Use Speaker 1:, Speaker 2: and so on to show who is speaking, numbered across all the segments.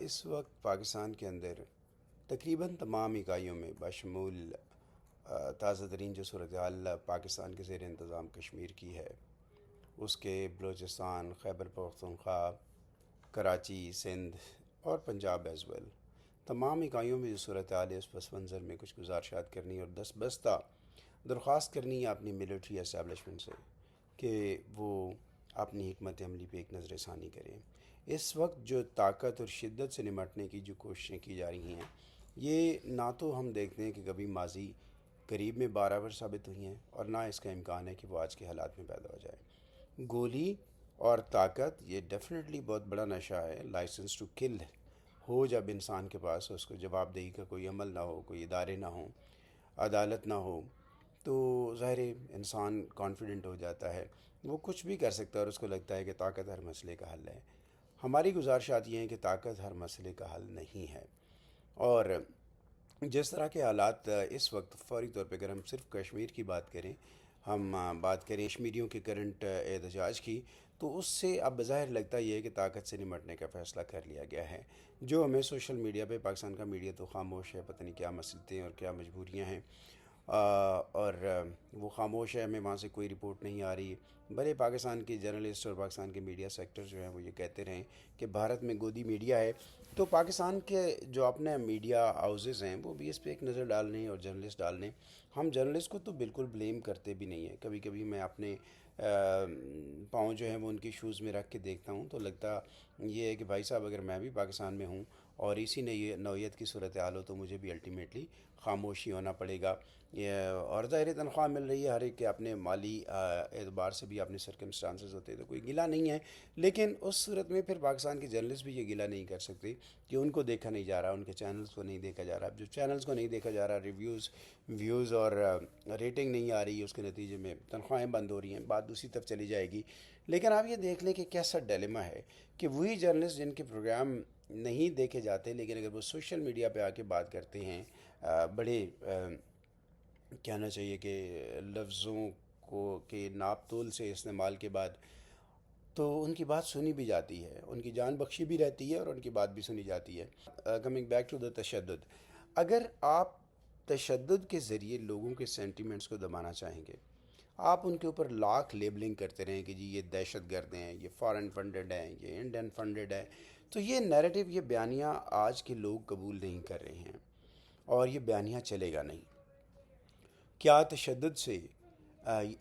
Speaker 1: اس وقت پاکستان کے اندر تقریباً تمام اکائیوں میں بشمول تازہ ترین جو صورتحال پاکستان کے زیر انتظام کشمیر کی ہے، اس کے بلوچستان، خیبر پختونخوا، کراچی، سندھ اور پنجاب ایز ویل، تمام اکائیوں میں جو صورتحال ہے اس پس منظر میں کچھ گزارشات کرنی اور دس بستہ درخواست کرنی ہے اپنی ملٹری اسٹیبلشمنٹ سے کہ وہ اپنی حکمت عملی پہ ایک نظر ثانی کریں۔ اس وقت جو طاقت اور شدت سے نمٹنے کی جو کوششیں کی جا رہی ہیں، یہ نہ تو ہم دیکھتے ہیں کہ کبھی ماضی قریب میں برابر ثابت ہوئی ہیں، اور نہ اس کا امکان ہے کہ وہ آج کے حالات میں پیدا ہو جائے۔ گولی اور طاقت یہ ڈیفینیٹلی بہت بڑا نشہ ہے۔ لائسنس ٹو کل ہو جب انسان کے پاس، اس کو جواب دہی کا کوئی عمل نہ ہو، کوئی ادارے نہ ہوں، عدالت نہ ہو، تو ظاہر انسان کانفیڈنٹ ہو جاتا ہے، وہ کچھ بھی کر سکتا ہے اور اس کو لگتا ہے کہ طاقت ہر مسئلے کا حل ہے۔ ہماری گزارشات یہ ہیں کہ طاقت ہر مسئلے کا حل نہیں ہے، اور جس طرح کے حالات اس وقت فوری طور پہ، اگر ہم صرف کشمیر کی بات کریں، ہم بات کریں کشمیریوں کے کرنٹ احتجاج کی، تو اس سے اب بظاہر لگتا یہ ہے کہ طاقت سے نمٹنے کا فیصلہ کر لیا گیا ہے۔ جو ہمیں سوشل میڈیا پہ، پاکستان کا میڈیا تو خاموش ہے، پتہ نہیں کیا مسئلے اور کیا مجبوریاں ہیں، اور وہ خاموش ہے، ہمیں وہاں سے کوئی رپورٹ نہیں آ رہی۔ بھلے پاکستان کے جرنلسٹ اور پاکستان کے میڈیا سیکٹر جو ہیں وہ یہ کہتے رہیں کہ بھارت میں گودی میڈیا ہے، تو پاکستان کے جو اپنے میڈیا ہاؤسز ہیں وہ بھی اس پہ ایک نظر ڈال لیں اور جرنلسٹ ڈال لیں۔ ہم جرنلسٹ کو تو بالکل بلیم کرتے بھی نہیں ہیں، کبھی کبھی میں اپنے پاؤں جو ہیں وہ ان کی شوز میں رکھ کے دیکھتا ہوں تو لگتا یہ ہے کہ بھائی صاحب، اگر میں بھی پاکستان میں ہوں اور اسی نوعیت کی صورتحال ہو تو مجھے بھی الٹیمیٹلی خاموشی ہونا پڑے گا۔ اور ظاہر تنخواہ مل رہی ہے، ہر ایک کے اپنے مالی اعتبار سے بھی اپنے سرکمسٹانسز ہوتے ہیں، تو کوئی گلہ نہیں ہے، لیکن اس صورت میں پھر پاکستان کے جرنلسٹ بھی یہ گلہ نہیں کر سکتے کہ ان کو دیکھا نہیں جا رہا، ان کے چینلز کو نہیں دیکھا جا رہا۔ جو چینلز کو نہیں دیکھا جا رہا، ویوز اور ریٹنگ نہیں آ رہی، اس کے نتیجے میں تنخواہیں بند ہو رہی ہیں، بات دوسری طرف چلی جائے گی۔ لیکن آپ یہ دیکھ لیں کہ کیسا ڈیلیما ہے کہ وہی جرنلسٹ جن کے پروگرام نہیں دیکھے جاتے، لیکن اگر وہ سوشل میڈیا پہ آ کے بات کرتے ہیں بڑے کہنا چاہیے کہ لفظوں کو کے ناپ تول سے استعمال کے بعد، تو ان کی بات سنی بھی جاتی ہے، ان کی جان بخشی بھی رہتی ہے اور ان کی بات بھی سنی جاتی ہے۔ کمنگ بیک ٹو دا تشدد، اگر آپ تشدد کے ذریعے لوگوں کے سینٹیمنٹس کو دبانا چاہیں گے، آپ ان کے اوپر لاکھ لیبلنگ کرتے رہیں کہ جی یہ دہشت گرد ہیں، یہ فارن فنڈڈ ہیں، یہ انڈین فنڈڈ ہیں، تو یہ نیریٹو، یہ بیانیہ آج کے لوگ قبول نہیں کر رہے ہیں، اور یہ بیانیہ چلے گا نہیں۔ کیا تشدد سے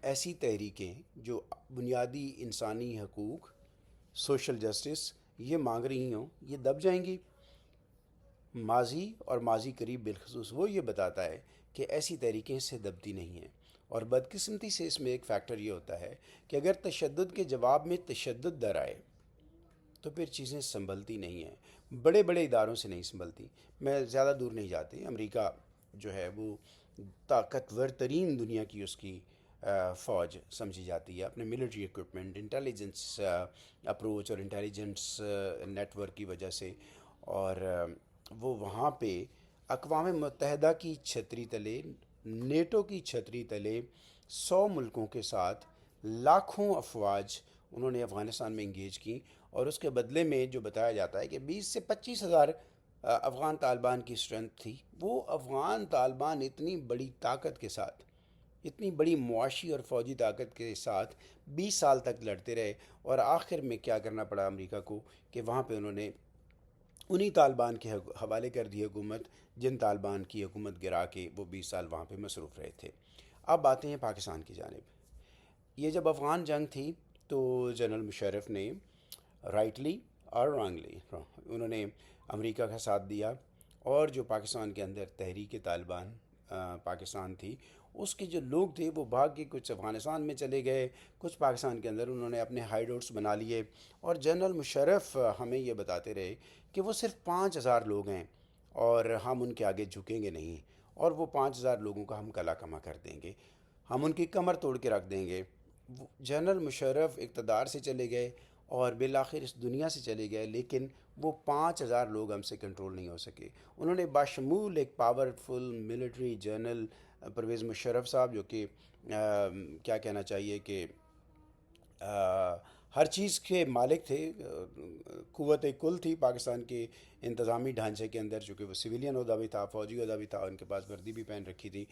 Speaker 1: ایسی تحریکیں جو بنیادی انسانی حقوق، سوشل جسٹس یہ مانگ رہی ہوں، یہ دب جائیں گی؟ ماضی اور ماضی قریب بالخصوص وہ یہ بتاتا ہے کہ ایسی تحریکیں اس سے دبتی نہیں ہیں، اور بدقسمتی سے اس میں ایک فیکٹر یہ ہوتا ہے کہ اگر تشدد کے جواب میں تشدد در آئے تو پھر چیزیں سنبھلتی نہیں ہیں، بڑے بڑے اداروں سے نہیں سنبھلتی۔ میں زیادہ دور نہیں جاتی، امریکہ جو ہے وہ طاقتور ترین دنیا کی اس کی فوج سمجھی جاتی ہے، اپنے ملٹری اکوپمنٹ، انٹیلیجنس اپروچ اور انٹیلیجنس نیٹ ورک کی وجہ سے، اور وہ وہاں پہ اقوام متحدہ کی چھتری تلے، نیٹو کی چھتری تلے 100 ملکوں کے ساتھ لاکھوں افواج انہوں نے افغانستان میں انگیج کی، اور اس کے بدلے میں جو بتایا جاتا ہے کہ 20 سے 25 ہزار افغان طالبان کی اسٹرینتھ تھی۔ وہ افغان طالبان اتنی بڑی طاقت کے ساتھ، اتنی بڑی معاشی اور فوجی طاقت کے ساتھ 20 سال تک لڑتے رہے، اور آخر میں کیا کرنا پڑا امریکہ کو کہ وہاں پہ انہوں نے انہی طالبان کے حوالے کر دی حکومت، جن طالبان کی حکومت گرا کے وہ 20 سال وہاں پہ مصروف رہے تھے۔ اب آتے ہیں پاکستان کی جانب۔ یہ جب افغان جنگ تھی تو جنرل مشرف نے رائٹلی اور رانگلی انہوں نے امریکہ کا ساتھ دیا، اور جو پاکستان کے اندر تحریک طالبان پاکستان تھی، اس کے جو لوگ تھے وہ بھاگ کے کچھ افغانستان میں چلے گئے، کچھ پاکستان کے اندر انہوں نے اپنے ہائیڈ آؤٹس بنا لیے، اور جنرل مشرف ہمیں یہ بتاتے رہے کہ وہ صرف 5,000 لوگ ہیں اور ہم ان کے آگے جھکیں گے نہیں، اور وہ 5,000 لوگوں کا ہم کلا کما کر دیں گے، ہم ان کی کمر توڑ کے رکھ دیں گے۔ جنرل مشرف اقتدار سے چلے گئے اور بالآخر اس دنیا سے چلے گئے، لیکن وہ 5,000 لوگ ہم سے کنٹرول نہیں ہو سکے۔ انہوں نے باشمول ایک powerful military general Pervez Musharraf صاحب، جو کہ کیا کہنا چاہیے کہ ہر چیز کے مالک تھے، قوت کل تھی پاکستان کے انتظامی ڈھانچے کے اندر، چونکہ وہ سویلین عہدہ بھی تھا، فوجی عہدہ بھی تھا، ان کے پاس وردی بھی پہن رکھی تھی،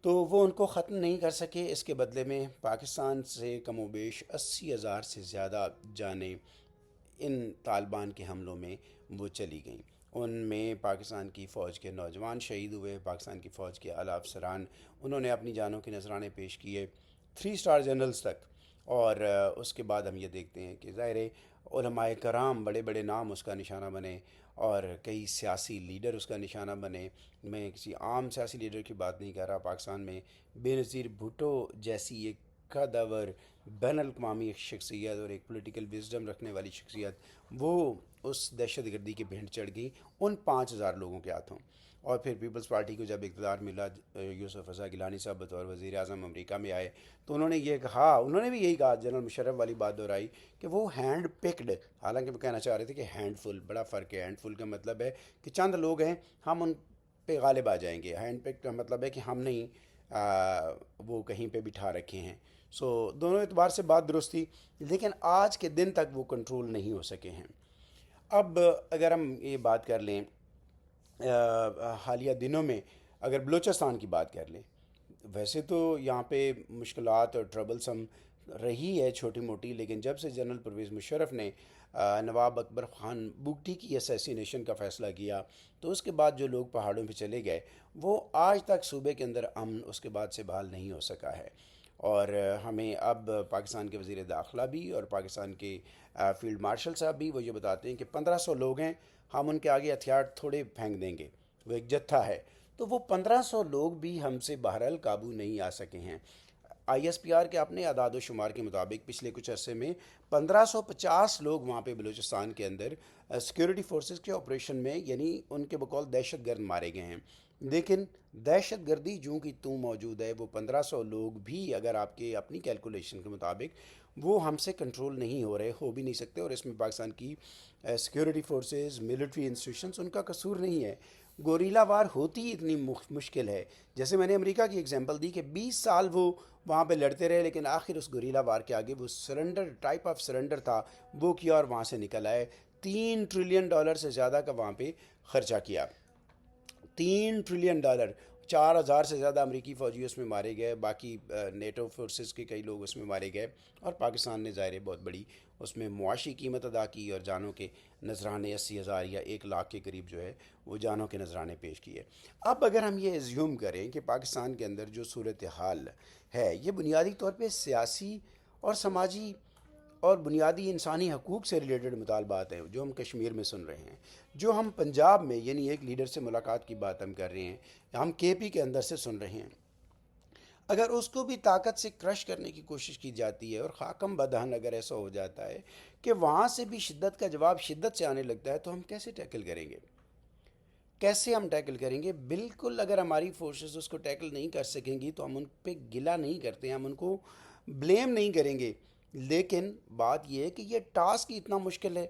Speaker 1: تو وہ ان کو ختم نہیں کر سکے۔ اس کے بدلے میں پاکستان سے کم و بیش 80,000 سے زیادہ جانیں ان طالبان کے حملوں میں وہ چلی گئیں۔ ان میں پاکستان کی فوج کے نوجوان شہید ہوئے، پاکستان کی فوج کے اعلیٰ افسران، انہوں نے اپنی جانوں کے نذرانے پیش کیے، 3 اسٹار جنرلز تک۔ اور اس کے بعد ہم یہ دیکھتے ہیں کہ ظاہر علماء کرام بڑے بڑے نام اس کا نشانہ بنے، اور کئی سیاسی لیڈر اس کا نشانہ بنے۔ میں کسی عام سیاسی لیڈر کی بات نہیں کر رہا، پاکستان میں بے نظیر بھٹو جیسی ایک قدور بین الاقوامی ایک شخصیت اور ایک پولیٹیکل وزڈم رکھنے والی شخصیت، وہ اس دہشت گردی کے بھینٹ چڑھ گئی ان 5,000 لوگوں کے ہاتھوں۔ اور پھر پیپلز پارٹی کو جب اقتدار ملا، یوسف رضا گیلانی صاحب بطور وزیر اعظم امریکہ میں آئے، تو انہوں نے یہ کہا، انہوں نے بھی یہی کہا، جنرل مشرف والی بات دہرائی کہ وہ ہینڈ پکڈ، حالانکہ وہ کہنا چاہ رہے تھے کہ ہینڈ فل، بڑا فرق ہے۔ ہینڈ فل کا مطلب ہے کہ چند لوگ ہیں، ہم ان پہ غالب آ جائیں گے۔ ہینڈ پکڈ کا مطلب ہے کہ ہم نہیں وہ کہیں پہ بٹھا رکھے ہیں۔ سو دونوں اعتبار سے بات درست تھی، لیکن آج کے دن تک وہ کنٹرول نہیں ہو سکے ہیں۔ اب اگر ہم یہ بات کر لیں حالیہ دنوں میں، اگر بلوچستان کی بات کر لیں، ویسے تو یہاں پہ مشکلات اور ٹربلسم رہی ہے چھوٹی موٹی، لیکن جب سے جنرل پرویز مشرف نے نواب اکبر خان بگٹی کی اسیسینیشن کا فیصلہ کیا، تو اس کے بعد جو لوگ پہاڑوں پہ چلے گئے، وہ آج تک صوبے کے اندر امن اس کے بعد سے بحال نہیں ہو سکا ہے۔ اور ہمیں اب پاکستان کے وزیر داخلہ بھی اور پاکستان کے فیلڈ مارشل صاحب بھی وہ یہ بتاتے ہیں کہ 1,500 لوگ ہیں، ہم ان کے آگے ہتھیار تھوڑے پھینک دیں گے، وہ ایک جتھا ہے۔ تو وہ 1,500 لوگ بھی ہم سے بہرحال قابو نہیں آ سکے ہیں۔ آئی ایس پی آر کے اپنے اعداد و شمار کے مطابق پچھلے کچھ عرصے میں 1,550 لوگ وہاں پہ بلوچستان کے اندر سیکیورٹی فورسز کے آپریشن میں، یعنی ان کے بقول دہشت گرد مارے گئے ہیں۔ لیکن دہشت گردی جو کہ موجود ہے، وہ 1,500 لوگ بھی اگر آپ کے اپنی کیلکولیشن کے مطابق وہ ہم سے کنٹرول نہیں ہو رہے، ہو بھی نہیں سکتے، اور اس میں پاکستان کی سیکیورٹی فورسز، ملٹری انسٹیٹیوشنز، ان کا قصور نہیں ہے۔ گوریلا وار ہوتی اتنی مشکل ہے، جیسے میں نے امریکہ کی اگزامپل دی کہ 20 سال وہ وہاں پہ لڑتے رہے، لیکن آخر اس گوریلا وار کے آگے وہ سرنڈر، ٹائپ آف سرنڈر تھا، وہ کیا اور وہاں سے نکل آئے۔ $3 ٹریلین سے زیادہ کا وہاں پہ خرچہ کیا، $3 ٹریلین، 4,000 سے زیادہ امریکی فوجی اس میں مارے گئے، باقی نیٹو فورسز کے کئی لوگ اس میں مارے گئے، اور پاکستان نے ظاہر بہت بڑی اس میں معاشی قیمت ادا کی، اور جانوں کے نذرانے 80,000 یا 1,00,000 کے قریب جو ہے وہ جانوں کے نذرانے پیش کیے۔ اب اگر ہم یہ ایزیوم کریں کہ پاکستان کے اندر جو صورتحال ہے، یہ بنیادی طور پہ سیاسی اور سماجی اور بنیادی انسانی حقوق سے ریلیٹڈ مطالبات ہیں جو ہم کشمیر میں سن رہے ہیں، جو ہم پنجاب میں، یعنی ایک لیڈر سے ملاقات کی بات ہم کر رہے ہیں، ہم کے پی کے اندر سے سن رہے ہیں، اگر اس کو بھی طاقت سے کرش کرنے کی کوشش کی جاتی ہے، اور خاکم بدہن اگر ایسا ہو جاتا ہے کہ وہاں سے بھی شدت کا جواب شدت سے آنے لگتا ہے، تو ہم کیسے ٹیکل کریں گے؟ کیسے ہم ٹیکل کریں گے؟ بالکل اگر ہماری فورسز اس کو ٹیکل نہیں کر سکیں گی تو ہم ان پہ گلہ نہیں کرتے ہیں، ہم ان کو بلیم نہیں کریں گے، لیکن بات یہ ہے کہ یہ ٹاسک اتنا مشکل ہے،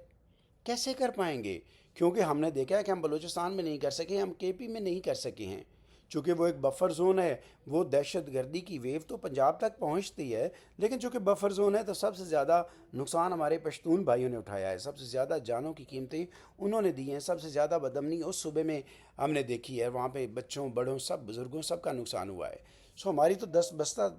Speaker 1: کیسے کر پائیں گے؟ کیونکہ ہم نے دیکھا ہے کہ ہم بلوچستان میں نہیں کر سکے، ہم کے پی میں نہیں کر سکے ہیں، چونکہ وہ ایک بفر زون ہے۔ وہ دہشت گردی کی ویو تو پنجاب تک پہنچتی ہے، لیکن چونکہ بفر زون ہے تو سب سے زیادہ نقصان ہمارے پشتون بھائیوں نے اٹھایا ہے، سب سے زیادہ جانوں کی قیمتیں انہوں نے دی ہیں، سب سے زیادہ بدامنی اس صوبے میں ہم نے دیکھی ہے، وہاں پہ بچوں، بڑوں، سب بزرگوں، سب کا نقصان ہوا ہے۔ سو ہماری تو دست بستہ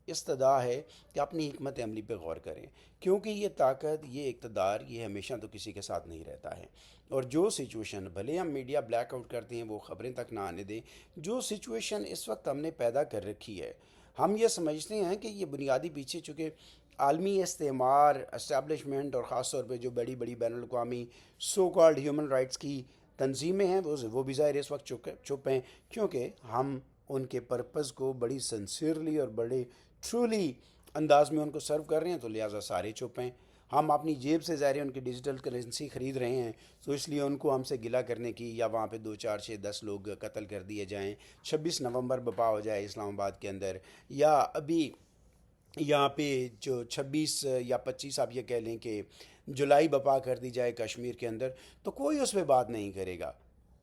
Speaker 1: استدعا ہے کہ اپنی حکمت عملی پہ غور کریں، کیونکہ یہ طاقت، یہ اقتدار، یہ ہمیشہ تو کسی کے ساتھ نہیں رہتا ہے، اور جو سچویشن، بھلے ہم میڈیا بلیک آؤٹ کرتے ہیں، وہ خبریں تک نہ آنے دیں، جو سچویشن اس وقت ہم نے پیدا کر رکھی ہے، ہم یہ سمجھتے ہیں کہ یہ بنیادی پیچھے، چونکہ عالمی استعمار، اسٹیبلشمنٹ، اور خاص طور پہ جو بڑی بڑی بین الاقوامی سو کالڈ ہیومن رائٹس کی تنظیمیں ہیں، وہ بھی ظاہر اس وقت چپ ہیں، کیونکہ ہم ان کے پرپز کو بڑی سنسیئرلی اور بڑے ٹرولی انداز میں ان کو سرو کر رہے ہیں، تو لہٰذا سارے چپ ہیں۔ ہم اپنی جیب سے ظاہر ان کی ڈیجیٹل کرنسی خرید رہے ہیں، تو اس لیے ان کو ہم سے گلہ کرنے کی، یا وہاں پہ 2 4 6 10 لوگ قتل کر دیے جائیں، 26 نومبر بپا ہو جائے اسلام آباد کے اندر، یا ابھی یہاں پہ جو 26 یا 25 آپ یہ کہہ لیں کہ جولائی بپا کر دی جائے کشمیر کے اندر، تو کوئی اس پہ بات نہیں کرے گا۔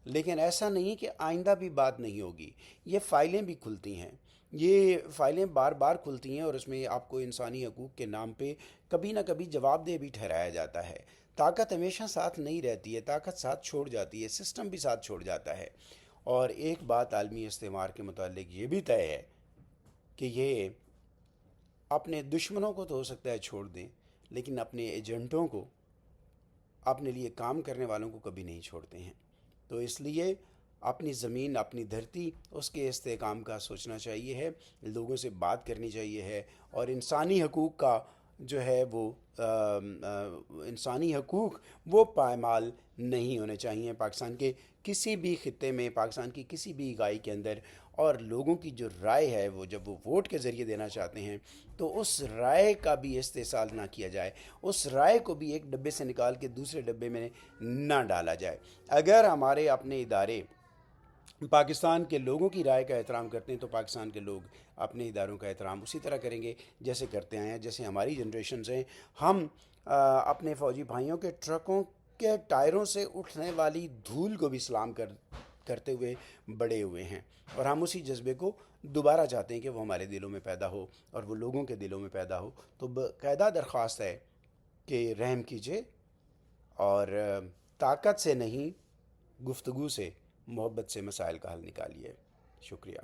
Speaker 1: لیکن ایسا نہیں کہ آئندہ بھی بات نہیں ہوگی، یہ فائلیں بھی کھلتی ہیں، یہ فائلیں بار بار کھلتی ہیں اور اس میں آپ کو انسانی حقوق کے نام پہ کبھی نہ کبھی جواب دہ بھی ٹھہرایا جاتا ہے۔ طاقت ہمیشہ ساتھ نہیں رہتی ہے، طاقت ساتھ چھوڑ جاتی ہے، سسٹم بھی ساتھ چھوڑ جاتا ہے۔ اور ایک بات عالمی استعمار کے متعلق یہ بھی طے ہے کہ یہ اپنے دشمنوں کو تو ہو سکتا ہے چھوڑ دیں، لیکن اپنے ایجنٹوں کو، اپنے لیے کام کرنے والوں کو کبھی نہیں چھوڑتے ہیں۔ تو اس لیے اپنی زمین، اپنی دھرتی، اس کے استحکام کا سوچنا چاہیے ہے، لوگوں سے بات کرنی چاہیے ہے، اور انسانی حقوق کا جو ہے وہ انسانی حقوق وہ پائمال نہیں ہونے چاہیے پاکستان کے کسی بھی خطے میں، پاکستان کی کسی بھی اکائی کے اندر۔ اور لوگوں کی جو رائے ہے وہ جب وہ ووٹ کے ذریعے دینا چاہتے ہیں تو اس رائے کا بھی استحصال نہ کیا جائے، اس رائے کو بھی ایک ڈبے سے نکال کے دوسرے ڈبے میں نہ ڈالا جائے۔ اگر ہمارے اپنے ادارے پاکستان کے لوگوں کی رائے کا احترام کرتے ہیں تو پاکستان کے لوگ اپنے اداروں کا احترام اسی طرح کریں گے جیسے کرتے آئے ہیں، جیسے ہماری جنریشنز ہیں۔ ہم اپنے فوجی بھائیوں کے ٹرکوں کے ٹائروں سے اٹھنے والی دھول کو بھی سلام کرتے ہوئے بڑے ہوئے ہیں، اور ہم اسی جذبے کو دوبارہ چاہتے ہیں کہ وہ ہمارے دلوں میں پیدا ہو اور وہ لوگوں کے دلوں میں پیدا ہو۔ تو باقاعدہ درخواست ہے کہ رحم کیجیے اور طاقت سے نہیں، گفتگو سے، محبت سے مسائل کا حل نکالیے۔ شکریہ۔